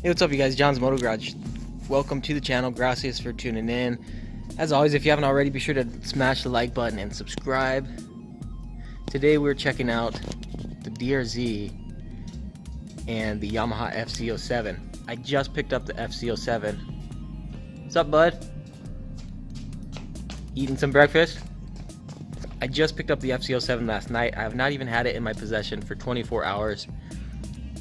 Hey, what's up, you guys? John's Moto Garage. Welcome to the channel. Gracias for tuning in. As always, if you haven't already, be sure to smash the like button and subscribe. Today we're checking out the DRZ and the Yamaha FZ07. I just picked up the FZ07. What's up, bud? Eating some breakfast? I just picked up the FZ07 last night. I have not even had it in my possession for 24 hours.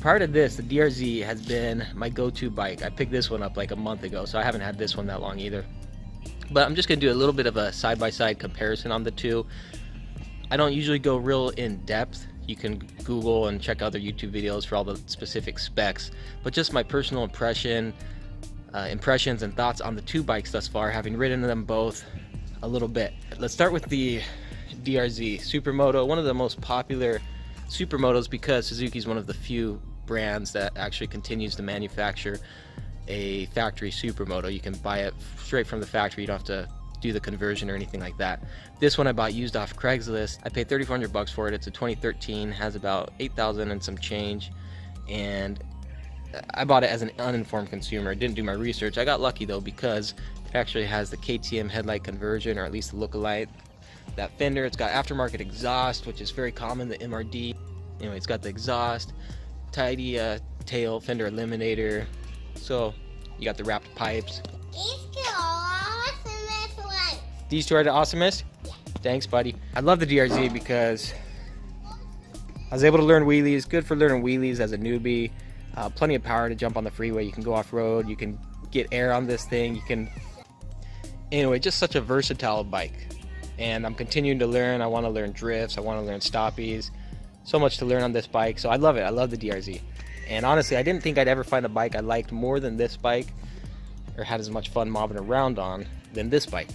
Prior to this, the DRZ has been my go-to bike. I picked this one up like a month ago, so I haven't had this one that long either. But I'm just going to do a little bit of a side-by-side comparison on the two. I don't usually go real in-depth. You can Google and check other YouTube videos for all the specific specs. But just my personal impressions and thoughts on the two bikes thus far, having ridden them both a little bit. Let's start with the DRZ SuperMoto, one of the most popular supermotos because Suzuki is one of the few brands that actually continues to manufacture a factory supermoto. You can buy it straight from the factory. You don't have to do the conversion or anything like that. This one I bought used off Craigslist. I paid 3,400 bucks for it. It's a 2013, has about 8,000 and some change, and I bought it as an uninformed consumer. I didn't do my research. I got lucky though because it actually has the KTM headlight conversion, or at least the look-alike. That fender, it's got aftermarket exhaust, which is very common, the MRD. Anyway, it's got the exhaust, tidy tail, fender eliminator. So you got the wrapped pipes. These two are the awesomest? Yeah. Thanks, buddy. I love the DRZ because I was able to learn wheelies. Good for learning wheelies as a newbie. Plenty of power to jump on the freeway. You can go off-road. You can get air on this thing. You can... Anyway, just such a versatile bike. And I'm continuing to learn. I want to learn drifts. I want to learn stoppies. So much to learn on this bike. So I love it. I love the DRZ. And honestly, I didn't think I'd ever find a bike I liked more than this bike, or had as much fun mobbing around on, than this bike.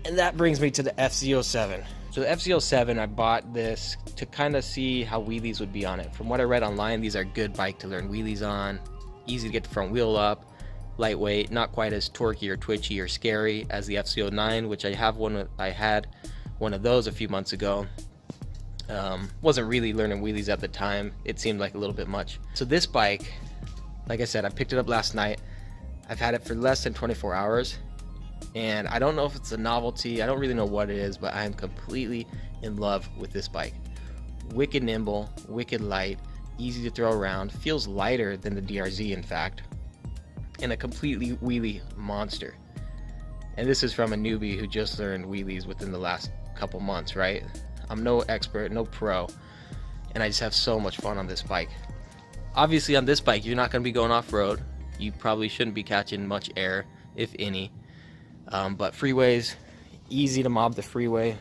And that brings me to the FZ07. So the FZ07, I bought this to kind of see how wheelies would be on it. From what I read online, these are a good bike to learn wheelies on. Easy to get the front wheel up. Lightweight, not quite as torquey or twitchy or scary as the FZ09, which I had one of those a few months ago. Wasn't really learning wheelies at the time. It seemed like a little bit much. So this bike, like I said, I picked it up last night. I've had it for less than 24 hours, and I don't know if it's a novelty. I don't really know what it is, but I am completely in love with this bike. Wicked nimble, wicked light, easy to throw around, feels lighter than the DRZ in fact, and a completely wheelie monster. And this is from a newbie who just learned wheelies within the last couple months, right? I'm no expert, no pro, and I just have so much fun on this bike. Obviously on this bike you're not going to be going off-road. You probably shouldn't be catching much air, if any, but freeways, easy to mob the freeway.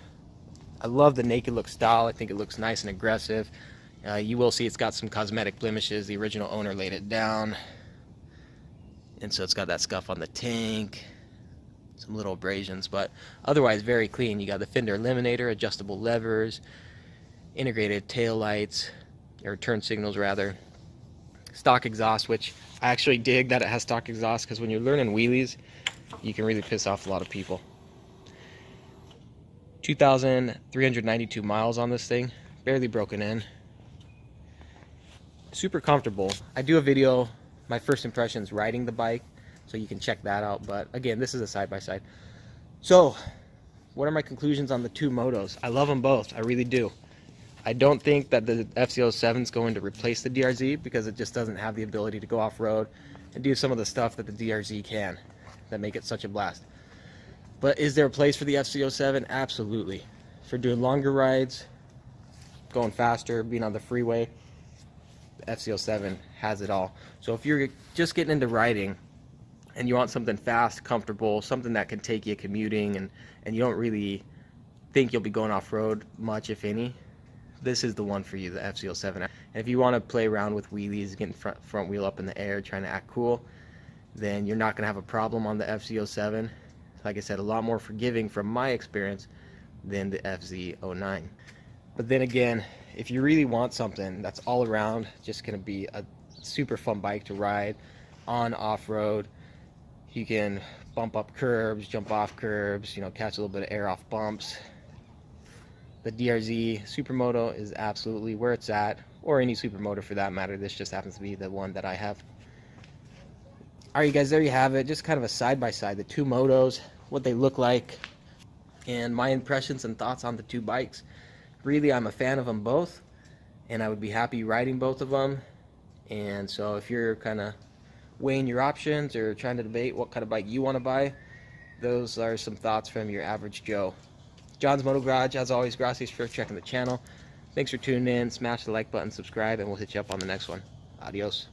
I love the naked look style. I think it looks nice and aggressive. You will see it's got some cosmetic blemishes. The original owner laid it down, and so it's got that scuff on the tank, some little abrasions, but otherwise very clean. You got the fender eliminator, adjustable levers, integrated tail lights, or turn signals rather, stock exhaust, which I actually dig that it has stock exhaust, because when you're learning wheelies you can really piss off a lot of people. 2,392 miles on this thing, barely broken in, super comfortable. I do a video, my first impressions riding the bike, so you can check that out. But again, this is a side-by-side. So what are my conclusions on the two motos? I love them both, I really do. I don't think that the FZ07 is going to replace the DRZ, because it just doesn't have the ability to go off-road and do some of the stuff that the DRZ can, that make it such a blast. But is there a place for the FZ07? Absolutely. For doing longer rides, going faster, being on the freeway, the FZ07 has it all. So if you're just getting into riding and you want something fast, comfortable, something that can take you commuting, and you don't really think you'll be going off-road much, if any, this is the one for you, the FZ07. And if you want to play around with wheelies, getting front wheel up in the air, trying to act cool, then you're not going to have a problem on the FZ07. Like I said, a lot more forgiving from my experience than the FZ09. But then again, if you really want something that's all around, just going to be a super fun bike to ride on off-road, you can bump up curbs, jump off curbs, catch a little bit of air off bumps, the DRZ SuperMoto is absolutely where it's at, or any supermoto for that matter. This just happens to be the one that I have. Alright, you guys, there you have it. Just kind of a side-by-side, the two motos, what they look like, and my impressions and thoughts on the two bikes. Really, I'm a fan of them both, and I would be happy riding both of them. And so if you're kind of weighing your options or trying to debate what kind of bike you want to buy, those are some thoughts from your average Joe. John's Moto Garage. As always, gracias for checking the channel. Thanks for tuning in. Smash the like button, subscribe, and we'll hit you up on the next one. Adios.